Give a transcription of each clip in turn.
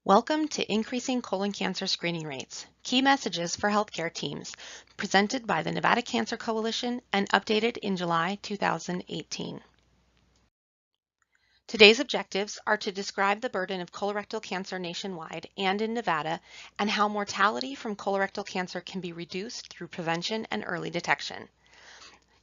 Welcome to Increasing Colon Cancer Screening Rates, Key Messages for Healthcare Teams, presented by the Nevada Cancer Coalition and updated in July 2018. Today's objectives are to describe the burden of colorectal cancer nationwide and in Nevada, and how mortality from colorectal cancer can be reduced through prevention and early detection.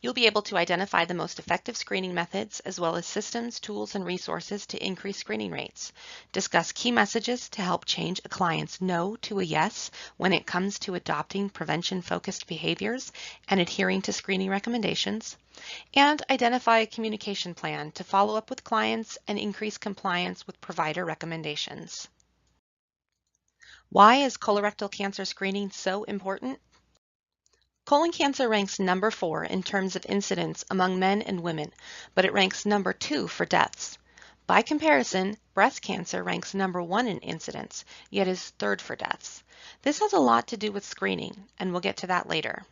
You'll be able to identify the most effective screening methods, as well as systems, tools, and resources to increase screening rates. Discuss key messages to help change a client's no to a yes when it comes to adopting prevention-focused behaviors and adhering to screening recommendations. And identify a communication plan to follow up with clients and increase compliance with provider recommendations. Why is colorectal cancer screening so important? Colon cancer ranks number 4 in terms of incidence among men and women, but it ranks number 2 for deaths. By comparison, breast cancer ranks number 1 in incidence, yet is 3rd for deaths. This has a lot to do with screening, and we'll get to that later.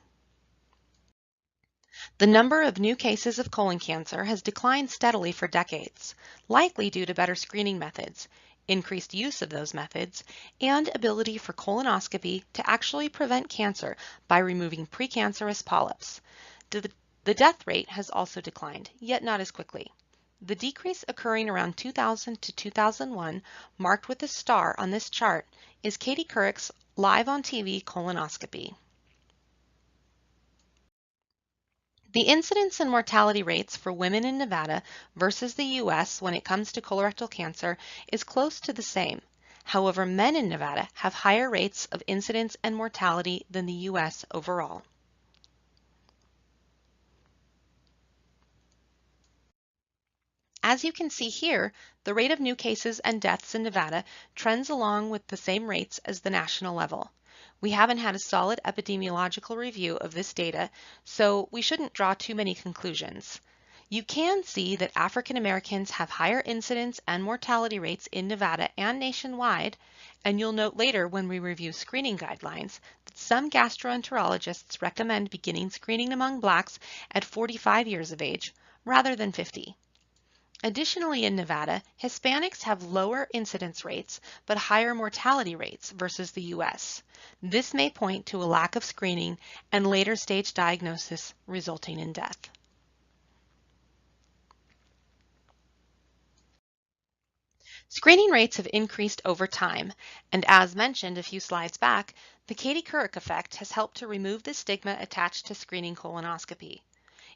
The number of new cases of colon cancer has declined steadily for decades, likely due to better screening methods, increased use of those methods, and ability for colonoscopy to actually prevent cancer by removing precancerous polyps. The death rate has also declined, yet not as quickly. The decrease occurring around 2000 to 2001, marked with a star on this chart, is Katie Couric's live on TV colonoscopy. The incidence and mortality rates for women in Nevada versus the U.S. when it comes to colorectal cancer is close to the same. However, men in Nevada have higher rates of incidence and mortality than the U.S. overall. As you can see here, the rate of new cases and deaths in Nevada trends along with the same rates as the national level. We haven't had a solid epidemiological review of this data, so we shouldn't draw too many conclusions. You can see that African Americans have higher incidence and mortality rates in Nevada and nationwide, and you'll note later when we review screening guidelines that some gastroenterologists recommend beginning screening among Blacks at 45 years of age rather than 50. Additionally, in Nevada, Hispanics have lower incidence rates but higher mortality rates versus the U.S. This may point to a lack of screening and later stage diagnosis resulting in death. Screening rates have increased over time, and as mentioned a few slides back, the Katie Couric effect has helped to remove the stigma attached to screening colonoscopy.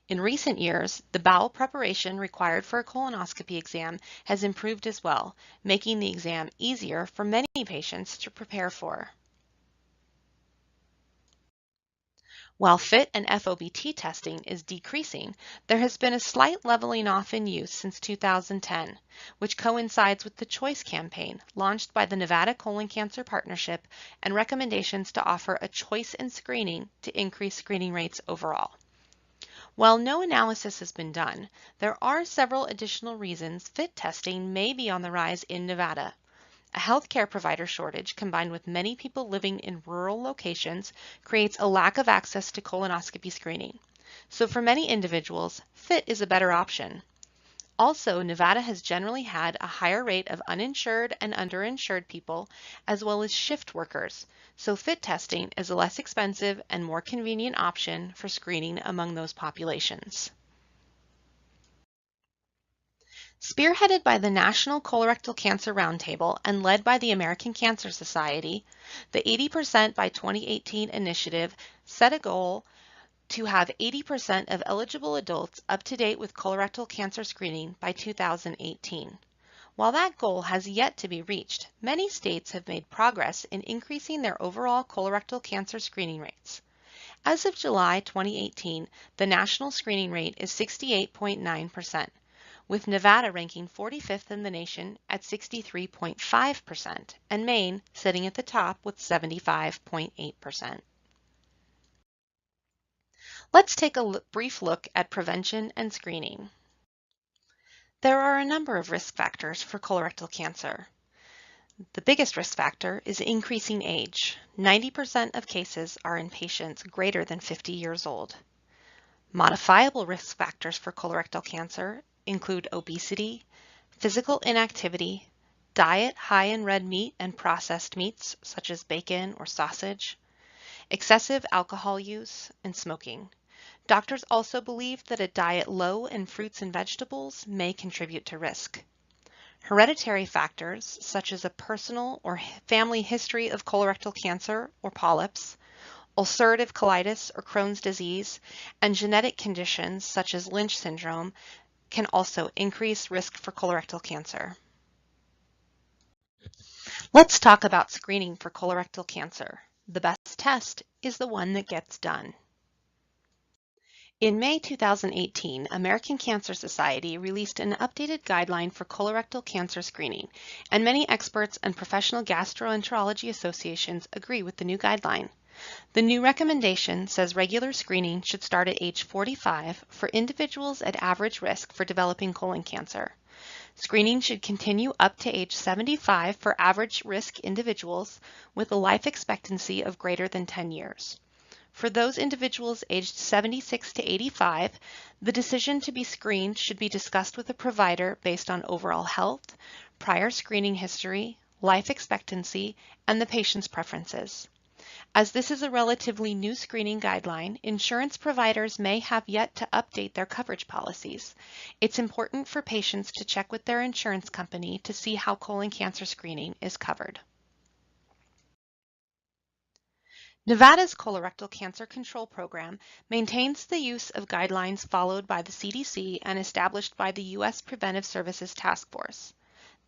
In recent years, the bowel preparation required for a colonoscopy exam has improved as well, making the exam easier for many patients to prepare for. While FIT and FOBT testing is decreasing, there has been a slight leveling off in use since 2010, which coincides with the CHOICE campaign launched by the Nevada Colon Cancer Partnership and recommendations to offer a choice in screening to increase screening rates overall. While no analysis has been done, there are several additional reasons FIT testing may be on the rise in Nevada. A healthcare provider shortage combined with many people living in rural locations creates a lack of access to colonoscopy screening. So for many individuals, FIT is a better option. Also, Nevada has generally had a higher rate of uninsured and underinsured people, as well as shift workers, so FIT testing is a less expensive and more convenient option for screening among those populations. Spearheaded by the National Colorectal Cancer Roundtable and led by the American Cancer Society, the 80% by 2018 initiative set a goal to have 80% of eligible adults up to date with colorectal cancer screening by 2018. While that goal has yet to be reached, many states have made progress in increasing their overall colorectal cancer screening rates. As of July 2018, the national screening rate is 68.9%, with Nevada ranking 45th in the nation at 63.5% and Maine sitting at the top with 75.8%. Let's take a brief look at prevention and screening. There are a number of risk factors for colorectal cancer. The biggest risk factor is increasing age. 90% of cases are in patients greater than 50 years old. Modifiable risk factors for colorectal cancer include obesity, physical inactivity, diet high in red meat and processed meats, such as bacon or sausage, excessive alcohol use, and smoking. Doctors also believe that a diet low in fruits and vegetables may contribute to risk. Hereditary factors, such as a personal or family history of colorectal cancer or polyps, ulcerative colitis or Crohn's disease, and genetic conditions such as Lynch syndrome can also increase risk for colorectal cancer. Let's talk about screening for colorectal cancer. The best test is the one that gets done. In May 2018, American Cancer Society released an updated guideline for colorectal cancer screening, and many experts and professional gastroenterology associations agree with the new guideline. The new recommendation says regular screening should start at age 45 for individuals at average risk for developing colon cancer. Screening should continue up to age 75 for average risk individuals with a life expectancy of greater than 10 years. For those individuals aged 76 to 85, the decision to be screened should be discussed with a provider based on overall health, prior screening history, life expectancy, and the patient's preferences. As this is a relatively new screening guideline, insurance providers may have yet to update their coverage policies. It's important for patients to check with their insurance company to see how colon cancer screening is covered. Nevada's colorectal cancer control program maintains the use of guidelines followed by the CDC and established by the U.S. Preventive Services Task Force.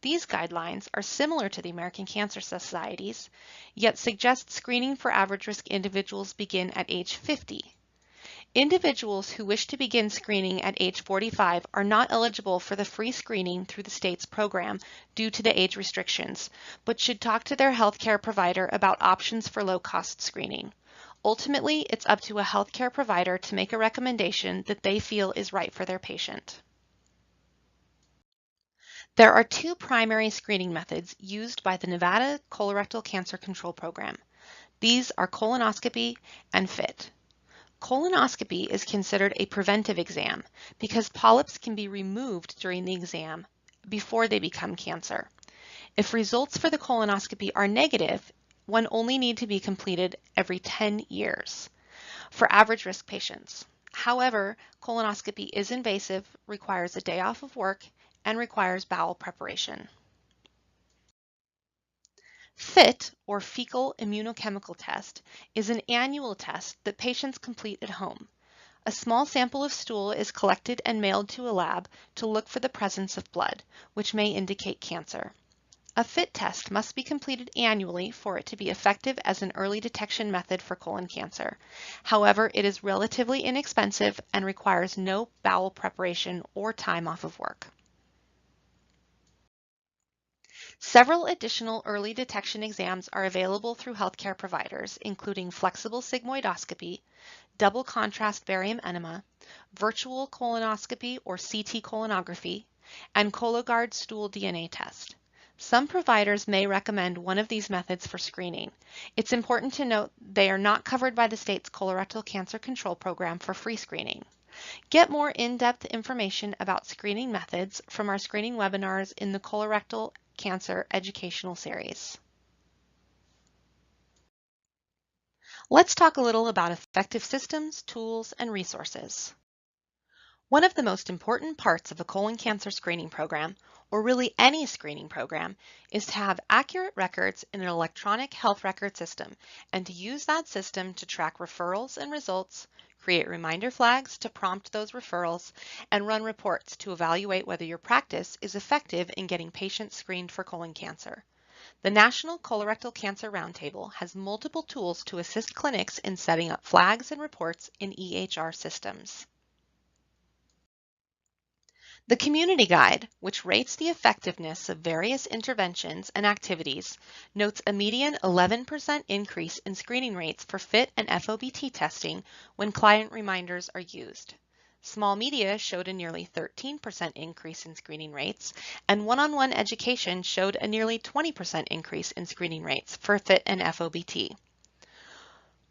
These guidelines are similar to the American Cancer Society's, yet suggest screening for average risk individuals begin at age 50. Individuals who wish to begin screening at age 45 are not eligible for the free screening through the state's program due to the age restrictions, but should talk to their healthcare provider about options for low-cost screening. Ultimately, it's up to a healthcare provider to make a recommendation that they feel is right for their patient. There are two primary screening methods used by the Nevada Colorectal Cancer Control Program. These are colonoscopy and FIT. Colonoscopy is considered a preventive exam because polyps can be removed during the exam before they become cancer. If results for the colonoscopy are negative, one only needs to be completed every 10 years for average risk patients. However, colonoscopy is invasive, requires a day off of work, and requires bowel preparation. FIT, or fecal immunochemical test, is an annual test that patients complete at home. A small sample of stool is collected and mailed to a lab to look for the presence of blood, which may indicate cancer. A FIT test must be completed annually for it to be effective as an early detection method for colon cancer. However, it is relatively inexpensive and requires no bowel preparation or time off of work. Several additional early detection exams are available through healthcare providers, including flexible sigmoidoscopy, double contrast barium enema, virtual colonoscopy or CT colonography, and Cologuard stool DNA test. Some providers may recommend one of these methods for screening. It's important to note they are not covered by the state's colorectal cancer control program for free screening. Get more in-depth information about screening methods from our screening webinars in the Colorectal Cancer Educational Series. Let's talk a little about effective systems, tools, and resources. One of the most important parts of a colon cancer screening program, or really any screening program, is to have accurate records in an electronic health record system and to use that system to track referrals and results, create reminder flags to prompt those referrals, and run reports to evaluate whether your practice is effective in getting patients screened for colon cancer. The National Colorectal Cancer Roundtable has multiple tools to assist clinics in setting up flags and reports in EHR systems. The Community Guide, which rates the effectiveness of various interventions and activities, notes a median 11% increase in screening rates for FIT and FOBT testing when client reminders are used. Small media showed a nearly 13% increase in screening rates, and one-on-one education showed a nearly 20% increase in screening rates for FIT and FOBT.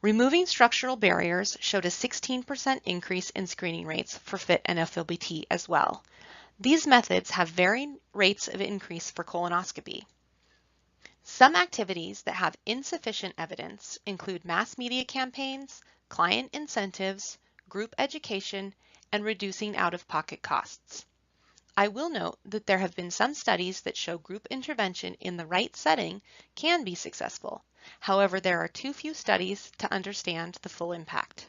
Removing structural barriers showed a 16% increase in screening rates for FIT and FOBT as well. These methods have varying rates of increase for colonoscopy. Some activities that have insufficient evidence include mass media campaigns, client incentives, group education, and reducing out-of-pocket costs. I will note that there have been some studies that show group intervention in the right setting can be successful. However, there are too few studies to understand the full impact.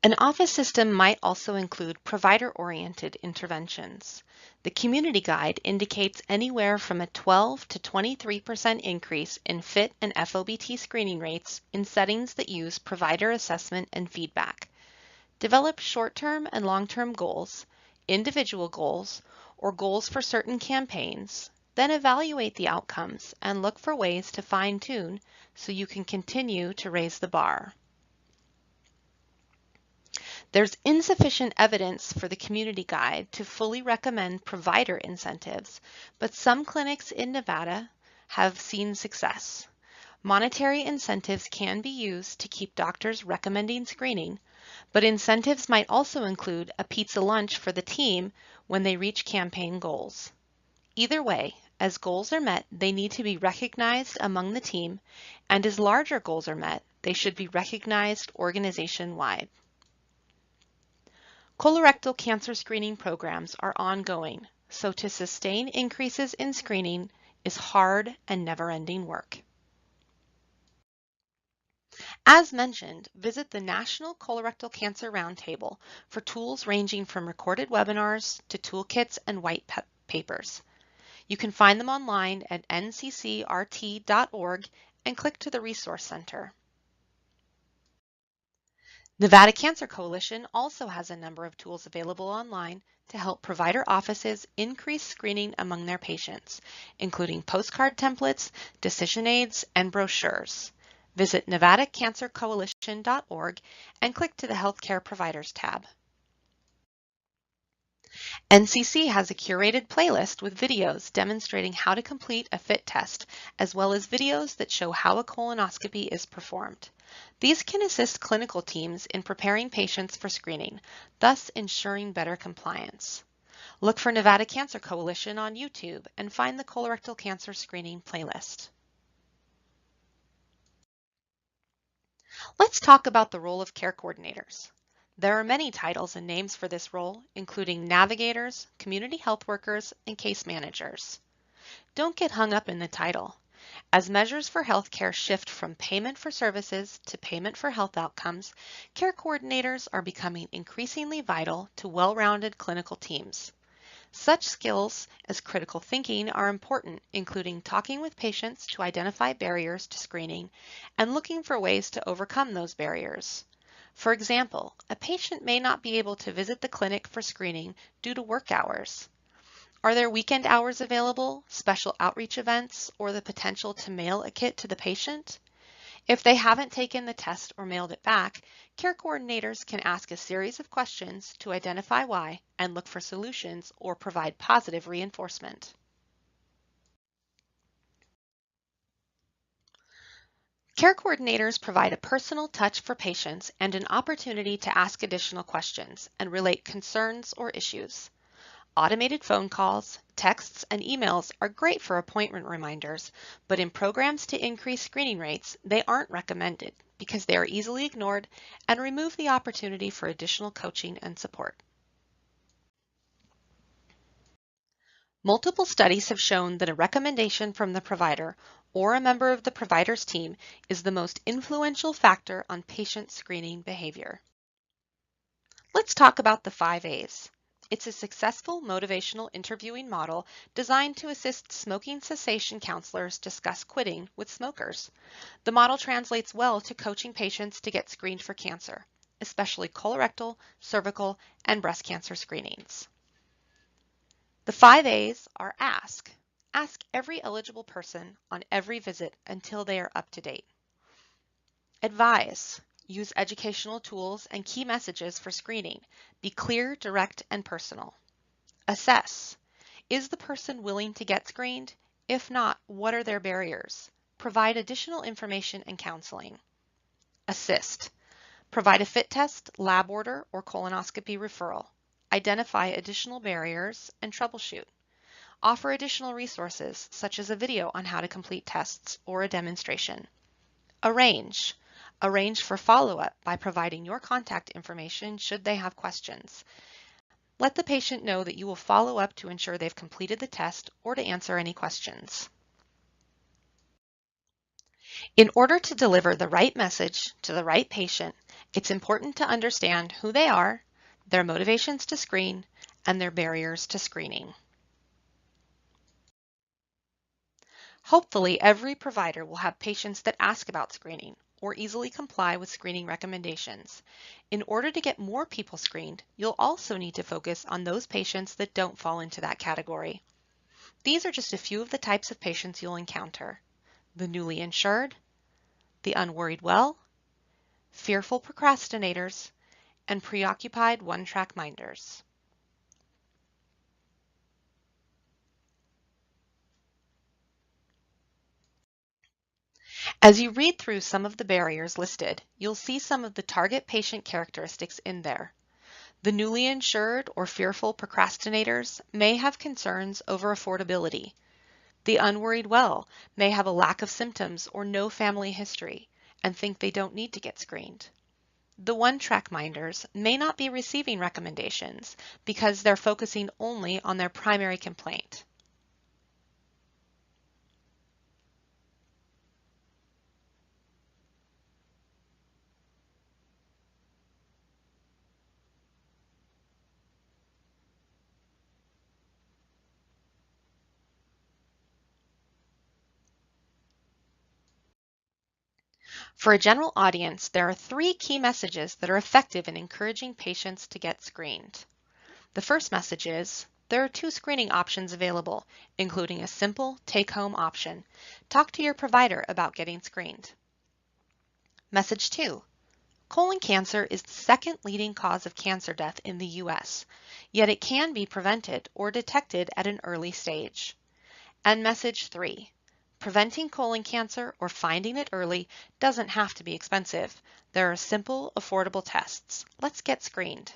An office system might also include provider-oriented interventions. The community guide indicates anywhere from a 12 to 23% increase in FIT and FOBT screening rates in settings that use provider assessment and feedback. Develop short-term and long-term goals, individual goals, or goals for certain campaigns, then evaluate the outcomes and look for ways to fine-tune so you can continue to raise the bar. There's insufficient evidence for the community guide to fully recommend provider incentives, but some clinics in Nevada have seen success. Monetary incentives can be used to keep doctors recommending screening, but incentives might also include a pizza lunch for the team when they reach campaign goals. Either way, as goals are met, they need to be recognized among the team, and as larger goals are met, they should be recognized organization-wide. Colorectal cancer screening programs are ongoing, so to sustain increases in screening is hard and never-ending work. As mentioned, visit the National Colorectal Cancer Roundtable for tools ranging from recorded webinars to toolkits and white papers. You can find them online at nccrt.org and click to the Resource Center. Nevada Cancer Coalition also has a number of tools available online to help provider offices increase screening among their patients, including postcard templates, decision aids, and brochures. Visit nevadacancercoalition.org and click to the Healthcare Providers tab. NCC has a curated playlist with videos demonstrating how to complete a FIT test, as well as videos that show how a colonoscopy is performed. These can assist clinical teams in preparing patients for screening, thus ensuring better compliance. Look for Nevada Cancer Coalition on YouTube and find the colorectal cancer screening playlist. Let's talk about the role of care coordinators. There are many titles and names for this role, including navigators, community health workers, and case managers. Don't get hung up in the title. As measures for healthcare shift from payment for services to payment for health outcomes, care coordinators are becoming increasingly vital to well-rounded clinical teams. Such skills as critical thinking are important, including talking with patients to identify barriers to screening and looking for ways to overcome those barriers. For example, a patient may not be able to visit the clinic for screening due to work hours. Are there weekend hours available, special outreach events, or the potential to mail a kit to the patient? If they haven't taken the test or mailed it back, care coordinators can ask a series of questions to identify why and look for solutions or provide positive reinforcement. Care coordinators provide a personal touch for patients and an opportunity to ask additional questions and relate concerns or issues. Automated phone calls, texts, and emails are great for appointment reminders, but in programs to increase screening rates, they aren't recommended because they are easily ignored and remove the opportunity for additional coaching and support. Multiple studies have shown that a recommendation from the provider or a member of the provider's team is the most influential factor on patient screening behavior. Let's talk about the 5 A's. It's a successful motivational interviewing model designed to assist smoking cessation counselors discuss quitting with smokers. The model translates well to coaching patients to get screened for cancer, especially colorectal, cervical, and breast cancer screenings. The 5 A's are ask. Ask every eligible person on every visit until they are up to date. Advise. Use educational tools and key messages for screening. Be clear, direct, and personal. Assess. Is the person willing to get screened? If not, what are their barriers? Provide additional information and counseling. Assist. Provide a FIT test, lab order, or colonoscopy referral. identify additional barriers, and troubleshoot. Offer additional resources, such as a video on how to complete tests or a demonstration. Arrange. Arrange for follow-up by providing your contact information should they have questions. Let the patient know that you will follow up to ensure they've completed the test or to answer any questions. In order to deliver the right message to the right patient, it's important to understand who they are, their motivations to screen, and their barriers to screening. Hopefully, every provider will have patients that ask about screening or easily comply with screening recommendations. In order to get more people screened, you'll also need to focus on those patients that don't fall into that category. These are just a few of the types of patients you'll encounter: the newly insured, the unworried well, fearful procrastinators, and preoccupied one-track minders. As you read through some of the barriers listed, you'll see some of the target patient characteristics in there. The newly insured or fearful procrastinators may have concerns over affordability. The unworried well may have a lack of symptoms or no family history and think they don't need to get screened. The one-track minders may not be receiving recommendations because they're focusing only on their primary complaint. For a general audience, there are 3 key messages that are effective in encouraging patients to get screened. The first message is, there are 2 screening options available, including a simple take-home option. Talk to your provider about getting screened. Message 2, colon cancer is the second leading cause of cancer death in the U.S., yet it can be prevented or detected at an early stage. And message 3, preventing colon cancer or finding it early doesn't have to be expensive. There are simple, affordable tests. Let's get screened.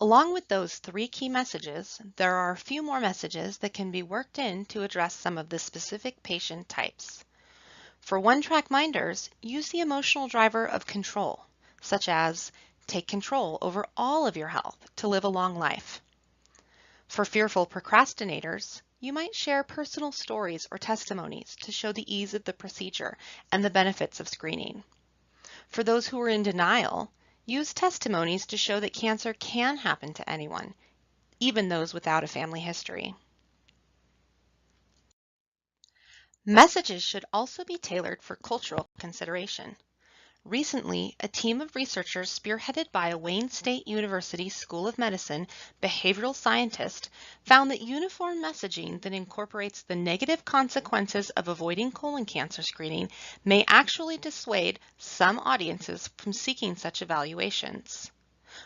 Along with those 3 key messages, there are a few more messages that can be worked in to address some of the specific patient types. For one-track minders, use the emotional driver of control, such as take control over all of your health to live a long life. For fearful procrastinators, you might share personal stories or testimonies to show the ease of the procedure and the benefits of screening. For those who are in denial, use testimonies to show that cancer can happen to anyone, even those without a family history. Messages should also be tailored for cultural consideration. Recently, a team of researchers spearheaded by a Wayne State University School of Medicine behavioral scientist found that uniform messaging that incorporates the negative consequences of avoiding colon cancer screening may actually dissuade some audiences from seeking such evaluations.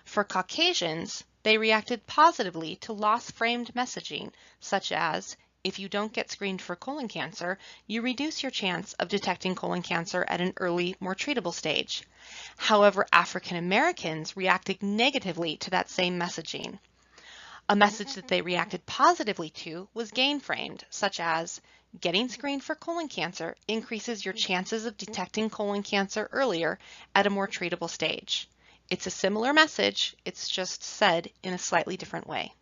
For Caucasians, they reacted positively to loss-framed messaging, such as, if you don't get screened for colon cancer, you reduce your chance of detecting colon cancer at an early, more treatable stage. However, African Americans reacted negatively to that same messaging. A message that they reacted positively to was gain-framed, such as, getting screened for colon cancer increases your chances of detecting colon cancer earlier at a more treatable stage. It's a similar message, it's just said in a slightly different way.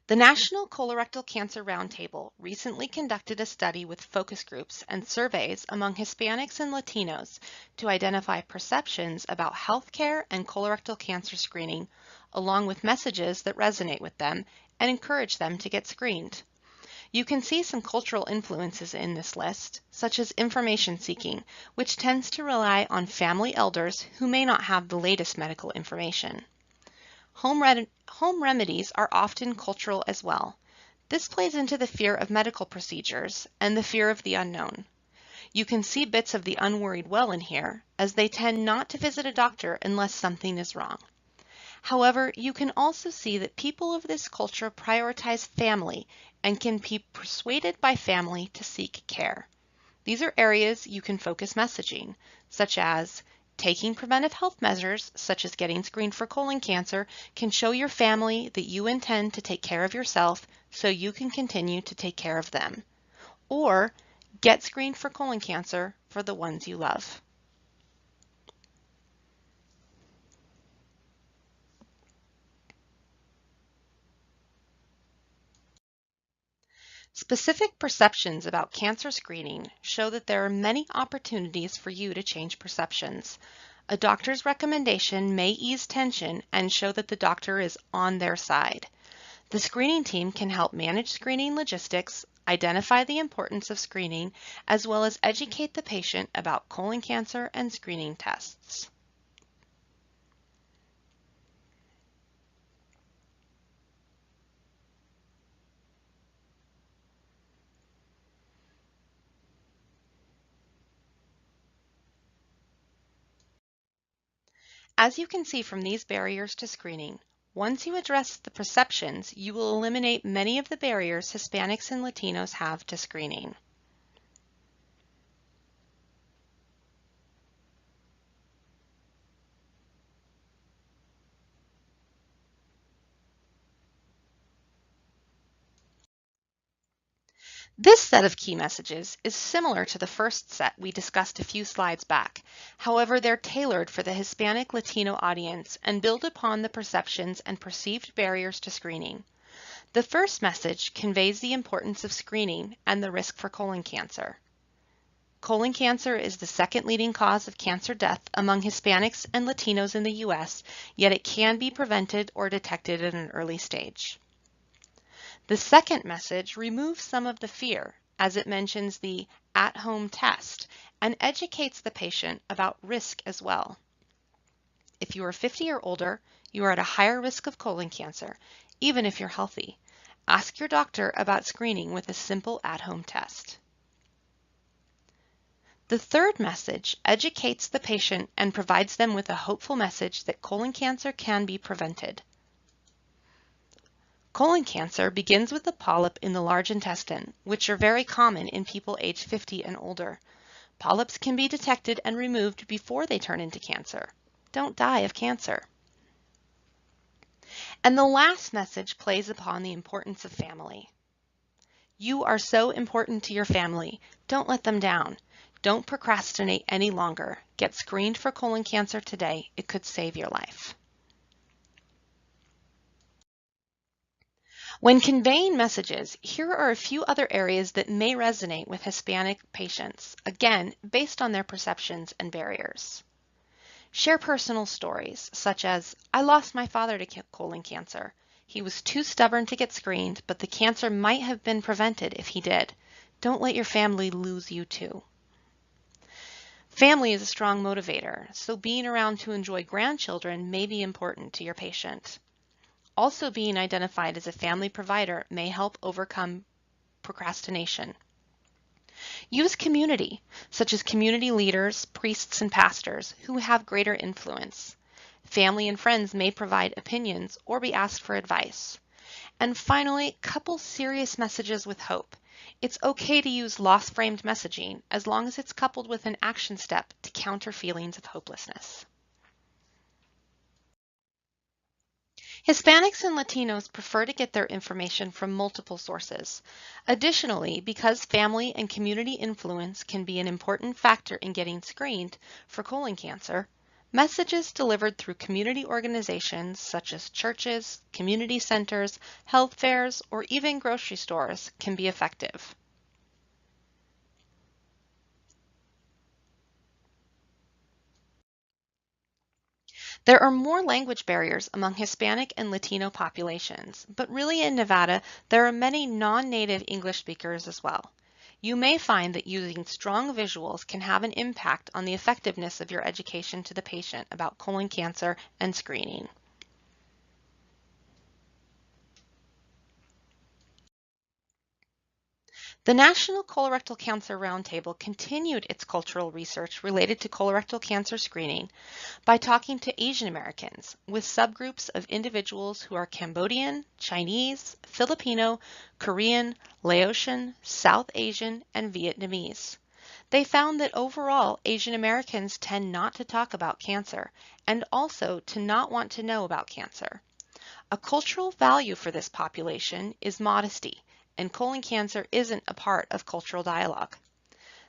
The National Colorectal Cancer Roundtable recently conducted a study with focus groups and surveys among Hispanics and Latinos to identify perceptions about healthcare and colorectal cancer screening, along with messages that resonate with them and encourage them to get screened. You can see some cultural influences in this list, such as information seeking, which tends to rely on family elders who may not have the latest medical information. Home remedies are often cultural as well. This plays into the fear of medical procedures and the fear of the unknown. You can see bits of the unworried well in here, as they tend not to visit a doctor unless something is wrong. However, you can also see that people of this culture prioritize family and can be persuaded by family to seek care. These are areas you can focus messaging, such as taking preventive health measures, such as getting screened for colon cancer, can show your family that you intend to take care of yourself so you can continue to take care of them. Or get screened for colon cancer for the ones you love. Specific perceptions about cancer screening show that there are many opportunities for you to change perceptions. A doctor's recommendation may ease tension and show that the doctor is on their side. The screening team can help manage screening logistics, identify the importance of screening, as well as educate the patient about colon cancer and screening tests. As you can see from these barriers to screening, once you address the perceptions, you will eliminate many of the barriers Hispanics and Latinos have to screening. This set of key messages is similar to the first set we discussed a few slides back. However, they're tailored for the Hispanic Latino audience and build upon the perceptions and perceived barriers to screening. The first message conveys the importance of screening and the risk for colon cancer. Colon cancer is the second leading cause of cancer death among Hispanics and Latinos in the U.S., yet it can be prevented or detected at an early stage. The second message removes some of the fear, as it mentions the at-home test and educates the patient about risk as well. If you are 50 or older, you are at a higher risk of colon cancer, even if you're healthy. Ask your doctor about screening with a simple at-home test. The third message educates the patient and provides them with a hopeful message that colon cancer can be prevented. Colon cancer begins with a polyp in the large intestine, which are very common in people aged 50 and older. Polyps can be detected and removed before they turn into cancer. Don't die of cancer. And the last message plays upon the importance of family. You are so important to your family. Don't let them down. Don't procrastinate any longer. Get screened for colon cancer today. It could save your life. When conveying messages, here are a few other areas that may resonate with Hispanic patients, again, based on their perceptions and barriers. Share personal stories, such as, I lost my father to colon cancer. He was too stubborn to get screened, but the cancer might have been prevented if he did. Don't let your family lose you too. Family is a strong motivator, so being around to enjoy grandchildren may be important to your patient. Also, being identified as a family provider may help overcome procrastination. Use community, such as community leaders, priests, and pastors who have greater influence. Family and friends may provide opinions or be asked for advice. And finally, couple serious messages with hope. It's okay to use loss-framed messaging as long as it's coupled with an action step to counter feelings of hopelessness. Hispanics and Latinos prefer to get their information from multiple sources. Additionally, because family and community influence can be an important factor in getting screened for colon cancer, messages delivered through community organizations such as churches, community centers, health fairs, or even grocery stores can be effective. There are more language barriers among Hispanic and Latino populations, but really in Nevada, there are many non-native English speakers as well. You may find that using strong visuals can have an impact on the effectiveness of your education to the patient about colon cancer and screening. The National Colorectal Cancer Roundtable continued its cultural research related to colorectal cancer screening by talking to Asian Americans with subgroups of individuals who are Cambodian, Chinese, Filipino, Korean, Laotian, South Asian, and Vietnamese. They found that overall, Asian Americans tend not to talk about cancer and also to not want to know about cancer. A cultural value for this population is modesty, and colon cancer isn't a part of cultural dialogue.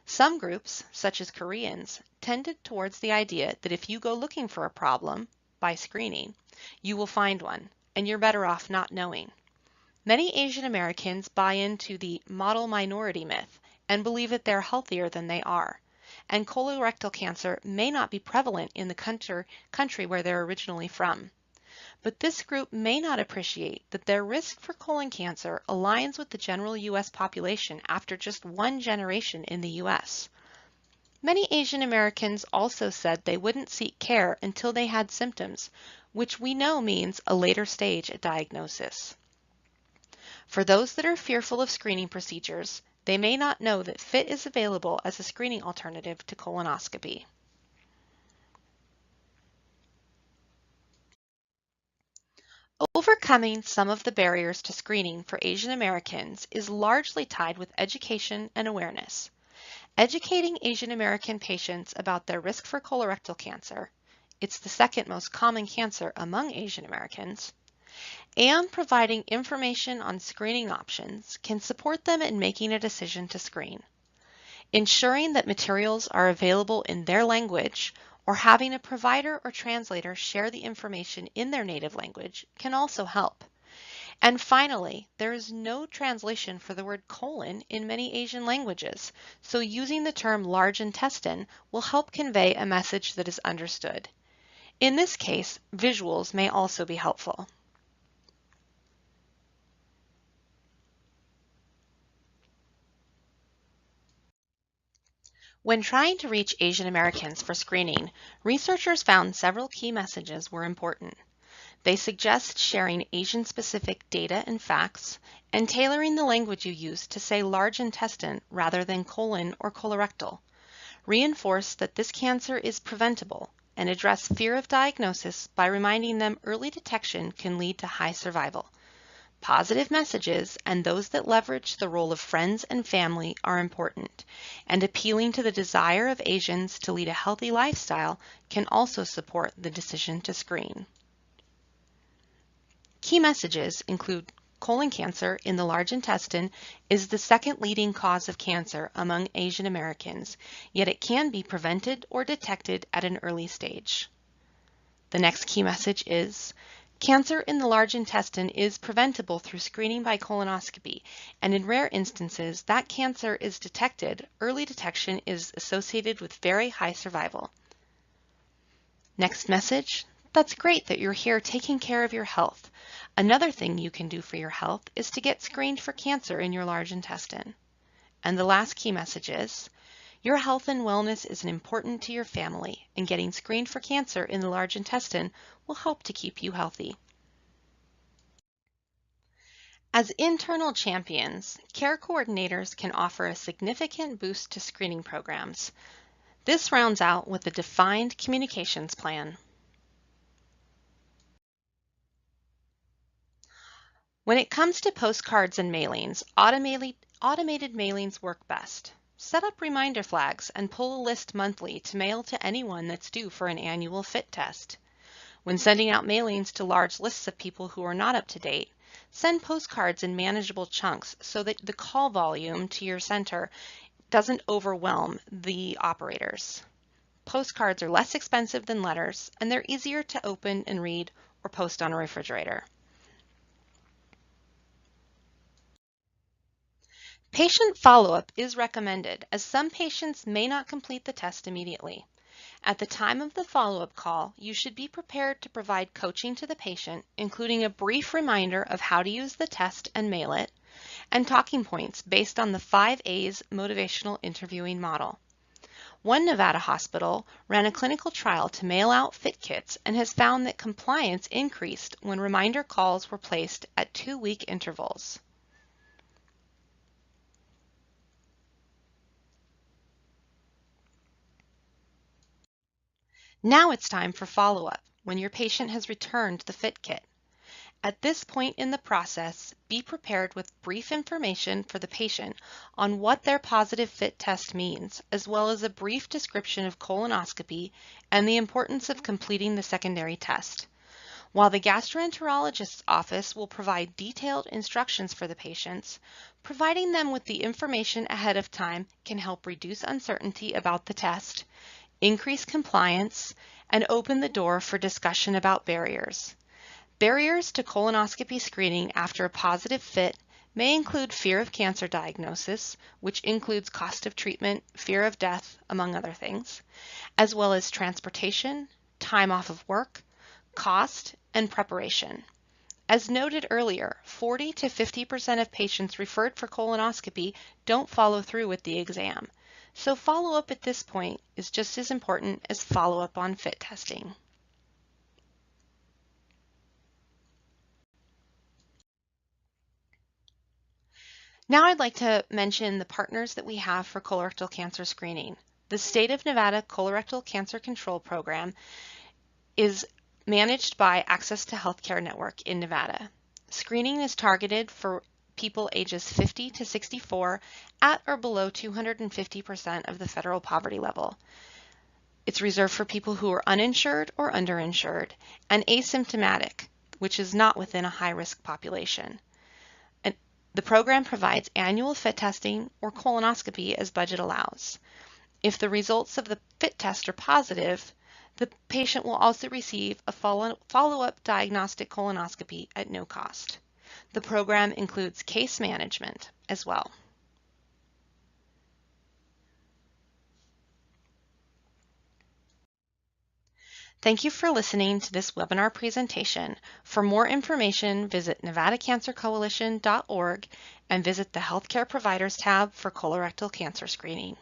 Some groups, such as Koreans, tended towards the idea that if you go looking for a problem by screening, you will find one, and you're better off not knowing. Many Asian Americans buy into the model minority myth and believe that they're healthier than they are, and colorectal cancer may not be prevalent in the country where they're originally from. But this group may not appreciate that their risk for colon cancer aligns with the general U.S. population after just one generation in the U.S. Many Asian Americans also said they wouldn't seek care until they had symptoms, which we know means a later stage at diagnosis. For those that are fearful of screening procedures, they may not know that FIT is available as a screening alternative to colonoscopy. Overcoming some of the barriers to screening for Asian Americans is largely tied with education and awareness. Educating Asian American patients about their risk for colorectal cancer, it's the second most common cancer among Asian Americans, and providing information on screening options can support them in making a decision to screen. Ensuring that materials are available in their language or having a provider or translator share the information in their native language can also help. And finally, there is no translation for the word colon in many Asian languages, so using the term large intestine will help convey a message that is understood. In this case, visuals may also be helpful. When trying to reach Asian Americans for screening, researchers found several key messages were important. They suggest sharing Asian-specific data and facts, and tailoring the language you use to say large intestine rather than colon or colorectal. Reinforce that this cancer is preventable, and address fear of diagnosis by reminding them early detection can lead to high survival. Positive messages and those that leverage the role of friends and family are important, and appealing to the desire of Asians to lead a healthy lifestyle can also support the decision to screen. Key messages include colon cancer in the large intestine is the second leading cause of cancer among Asian Americans, yet it can be prevented or detected at an early stage. The next key message is cancer in the large intestine is preventable through screening by colonoscopy, and in rare instances that cancer is detected, early detection is associated with very high survival. Next message, that's great that you're here taking care of your health. Another thing you can do for your health is to get screened for cancer in your large intestine. And the last key message is, your health and wellness is important to your family, and getting screened for cancer in the large intestine will help to keep you healthy. As internal champions, care coordinators can offer a significant boost to screening programs. This rounds out with a defined communications plan. When it comes to postcards and mailings, automated mailings work best. Set up reminder flags and pull a list monthly to mail to anyone that's due for an annual fit test. When sending out mailings to large lists of people who are not up to date, send postcards in manageable chunks so that the call volume to your center doesn't overwhelm the operators. Postcards are less expensive than letters, and they're easier to open and read or post on a refrigerator. Patient follow-up is recommended as some patients may not complete the test immediately. At the time of the follow-up call, you should be prepared to provide coaching to the patient, including a brief reminder of how to use the test and mail it, and talking points based on the 5 A's motivational interviewing model. One Nevada hospital ran a clinical trial to mail out fit kits and has found that compliance increased when reminder calls were placed at 2-week intervals. Now it's time for follow-up when your patient has returned the fit kit. At this point in the process, be prepared with brief information for the patient on what their positive FIT test means, as well as a brief description of colonoscopy and the importance of completing the secondary test. While the gastroenterologist's office will provide detailed instructions for the patients, providing them with the information ahead of time can help reduce uncertainty about the test, increase compliance, and open the door for discussion about barriers. Barriers to colonoscopy screening after a positive FIT may include fear of cancer diagnosis, which includes cost of treatment, fear of death, among other things, as well as transportation, time off of work, cost, and preparation. As noted earlier, 40 to 50% of patients referred for colonoscopy don't follow through with the exam, so follow-up at this point is just as important as follow-up on FIT testing. Now I'd like to mention the partners that we have for colorectal cancer screening. The State of Nevada Colorectal Cancer Control Program is managed by Access to Healthcare Network in Nevada. Screening is targeted for people ages 50 to 64 at or below 250% of the federal poverty level. It's reserved for people who are uninsured or underinsured and asymptomatic, which is not within a high-risk population. The program provides annual FIT testing or colonoscopy as budget allows. If the results of the FIT test are positive, the patient will also receive a follow-up diagnostic colonoscopy at no cost. The program includes case management as well. Thank you for listening to this webinar presentation. For more information, visit nevadacancercoalition.org and visit the Healthcare Providers tab for colorectal cancer screening.